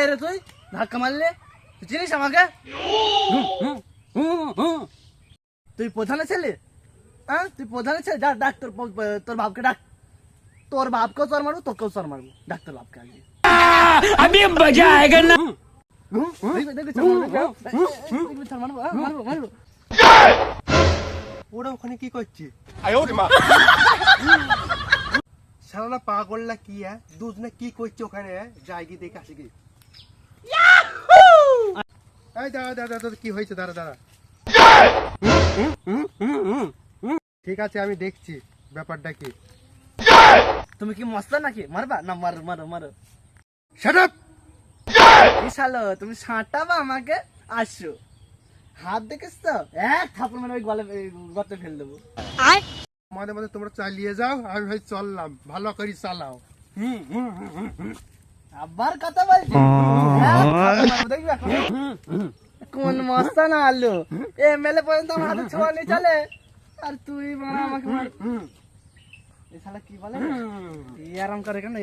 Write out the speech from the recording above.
রে তুই ধাক্কা মারলে? তুই চিনিস আমাকে? তুই প্রধানের ছেলে? হ্যাঁ তুই প্রধানের ছেলে? যা ডাক তোর বাপকে ডাক। তোর বাপকেও চর মারবো, তোকেও চর মারবো। ডাক তোর বাপকে আগে। अभी मजा आएगा ना। ওরা ওখানে কি করছে? শালা পাগল না কি দুজনে কি করছে ওখানে? যাই গিয়ে দেখে আসি কি। এই দাঁড়া দাঁড়া দাঁড়া, কি হয়েছে? দাঁড়া দাঁড়া, ঠিক আছে আমি দেখছি ব্যাপারটা কি। তুমি কি মস্ত নাকি? মারবা না? মারো মারো মারো। Shut up! কি শালো তুমি সাঁটাবা আমাকে? আসো, হাত দেখিস তো এক থাপড় মানে ওই গর্তে ফেল দেবো। মাঝে মাঝে তোমরা চালিয়ে যাও, আমি ভাই চললাম, ভালো করে চালাও। আবার কথা বলছি? কোন মস্তা না আলো এমএলএ পর্যন্ত আমার হাতে ছোঁয়া নেই চলে, আর তুই আমাকে মার। এ শালা কি বলে? আরাম করে কেন?